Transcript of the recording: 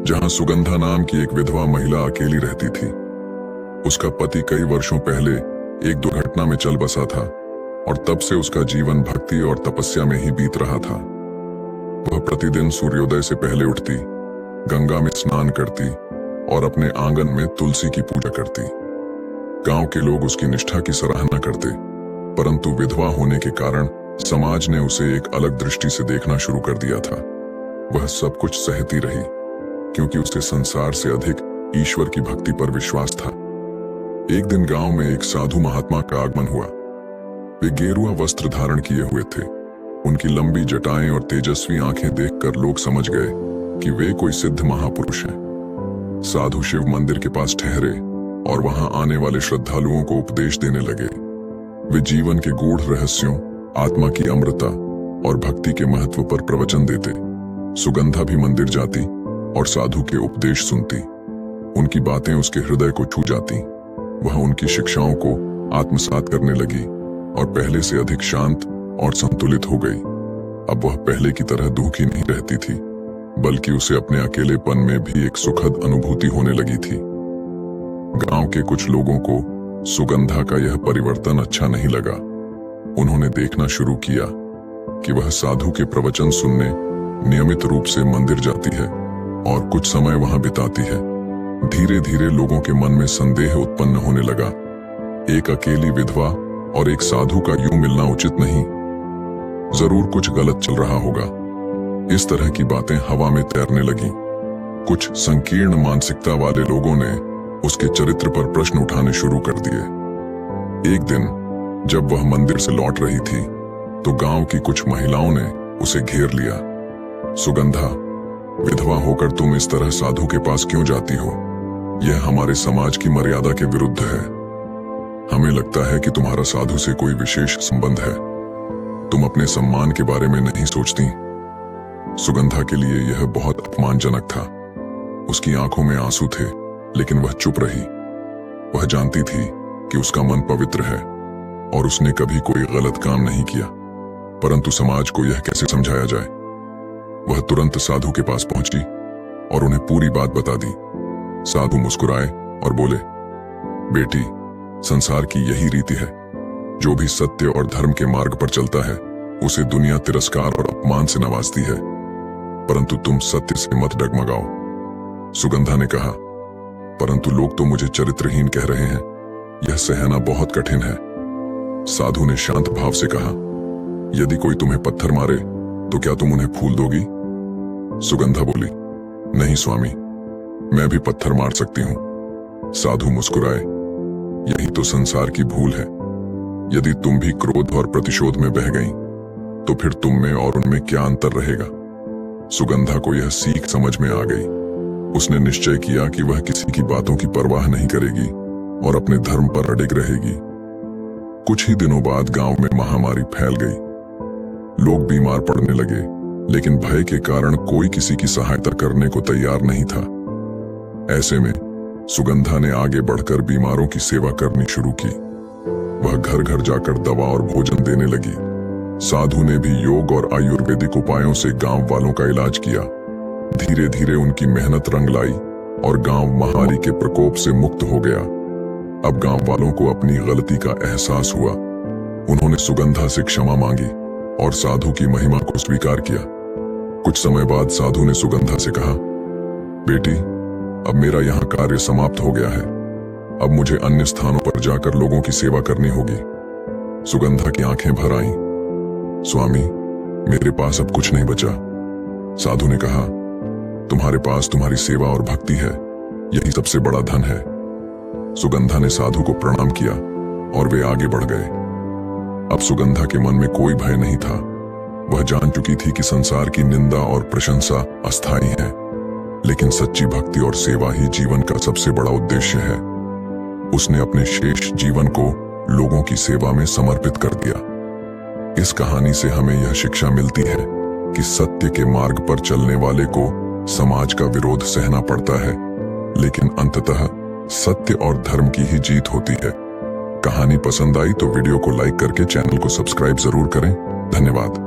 जहां सुगंधा नाम की एक विधवा महिला अकेली रहती थी। उसका पति कई वर्षों पहले एक दुर्घटना में चल बसा था और तब से उसका जीवन भक्ति और तपस्या में ही बीत रहा था। वह प्रतिदिन सूर्योदय से पहले उठती, गंगा में स्नान करती और अपने आंगन में तुलसी की पूजा करती। गांव के लोग उसकी निष्ठा की सराहना करते, परंतु विधवा होने के कारण समाज ने उसे एक अलग दृष्टि से देखना शुरू कर दिया था। वह सब कुछ सहती रही क्योंकि उसे संसार से अधिक ईश्वर की भक्ति पर विश्वास था। एक दिन गांव में एक साधु महात्मा का आगमन हुआ। वे गेरुआ वस्त्र धारण किए हुए थे। उनकी लंबी जटाएं और तेजस्वी आंखें देखकर लोग समझ गए कि वे कोई सिद्ध महापुरुष हैं। साधु शिव मंदिर के पास ठहरे और वहां आने वाले श्रद्धालुओं को उपदेश देने लगे। वे जीवन के गूढ़ रहस्यों, आत्मा की अमृता और भक्ति के महत्व पर प्रवचन देते। सुगंधा भी मंदिर जाती और साधु के उपदेश सुनती। उनकी बातें उसके हृदय को छू जाती। वह उनकी शिक्षाओं को आत्मसात करने लगी और पहले से अधिक शांत और संतुलित हो गई। अब वह पहले की तरह दुखी नहीं रहती थी, बल्कि उसे अपने अकेलेपन में भी एक सुखद अनुभूति होने लगी थी। गांव के कुछ लोगों को सुगंधा का यह परिवर्तन अच्छा नहीं लगा। उन्होंने देखना शुरू किया कि वह साधु के प्रवचन सुनने नियमित रूप से मंदिर जाती है और कुछ समय वहां बिताती है। धीरे धीरे लोगों के मन में संदेह उत्पन्न होने लगा। एक अकेली विधवा और एक साधु का यूं मिलना उचित नहीं, जरूर कुछ गलत चल रहा होगा। इस तरह की बातें हवा में तैरने लगी। कुछ संकीर्ण मानसिकता वाले लोगों ने उसके चरित्र पर प्रश्न उठाने शुरू कर दिए। एक दिन जब वह मंदिर से लौट रही थी तो गांव की कुछ महिलाओं ने उसे घेर लिया। सुगंधा, विधवा होकर तुम इस तरह साधु के पास क्यों जाती हो? यह हमारे समाज की मर्यादा के विरुद्ध है। हमें लगता है कि तुम्हारा साधु से कोई विशेष संबंध है। तुम अपने सम्मान के बारे में नहीं सोचती। सुगंधा के लिए यह बहुत अपमानजनक था। उसकी आंखों में आंसू थे, लेकिन वह चुप रही। वह जानती थी कि उसका मन पवित्र है और उसने कभी कोई गलत काम नहीं किया, परंतु समाज को यह कैसे समझाया जाए? वह तुरंत साधु के पास पहुंची और उन्हें पूरी बात बता दी। साधु मुस्कुराए और बोले, बेटी, संसार की यही रीति है। जो भी सत्य और धर्म के मार्ग पर चलता है उसे दुनिया तिरस्कार और अपमान से नवाजती है, परंतु तुम सत्य से मत डगमगाओ। सुगंधा ने कहा, परंतु लोग तो मुझे चरित्रहीन कह रहे हैं। यह सहना बहुत कठिन है। साधु ने शांत भाव से कहा, यदि कोई तुम्हें पत्थर मारे तो क्या तुम उन्हें फूल दोगी? सुगंधा बोली, नहीं स्वामी, मैं भी पत्थर मार सकती हूं। साधु मुस्कुराए, यही तो संसार की भूल है। यदि तुम भी क्रोध और प्रतिशोध में बह गईं, तो फिर तुम में और उनमें क्या अंतर रहेगा? सुगंधा को यह सीख समझ में आ गई। उसने निश्चय किया कि वह किसी की बातों की परवाह नहीं करेगी और अपने धर्म पर अडिग रहेगी। कुछ ही दिनों बाद गांव में महामारी फैल गई। लोग बीमार पड़ने लगे, लेकिन भय के कारण कोई किसी की सहायता करने को तैयार नहीं था। ऐसे में सुगंधा ने आगे बढ़कर बीमारों की सेवा करनी शुरू की। वह घर घर जाकर दवा और भोजन देने लगी। साधु ने भी योग और आयुर्वेदिक उपायों से गांव वालों का इलाज किया। धीरे धीरे उनकी मेहनत रंग लाई और गांव महामारी के प्रकोप से मुक्त हो गया। अब गांव वालों को अपनी गलती का एहसास हुआ। उन्होंने सुगंधा से क्षमा मांगी और साधु की महिमा को स्वीकार किया। कुछ समय बाद साधु ने सुगंधा से कहा, बेटी, अब मेरा यहाँ कार्य समाप्त हो गया है। अब मुझे अन्य स्थानों पर जाकर लोगों की सेवा करनी होगी। सुगंधा की आंखें भर आईं। स्वामी, मेरे पास अब कुछ नहीं बचा। साधु ने कहा, तुम्हारे पास तुम्हारी सेवा और भक्ति है, यही सबसे बड़ा धन है। सुगंधा ने साधु को प्रणाम किया और वे आगे बढ़ गए। अब सुगंधा के मन में कोई भय नहीं था। वह जान चुकी थी कि संसार की निंदा और प्रशंसा अस्थायी है, लेकिन सच्ची भक्ति और सेवा ही जीवन का सबसे बड़ा उद्देश्य है। उसने अपने शेष जीवन को लोगों की सेवा में समर्पित कर दिया। इस कहानी से हमें यह शिक्षा मिलती है कि सत्य के मार्ग पर चलने वाले को समाज का विरोध सहना पड़ता है, लेकिन अंततः सत्य और धर्म की ही जीत होती है। कहानी पसंद आई तो वीडियो को लाइक करके चैनल को सब्सक्राइब जरूर करें। धन्यवाद।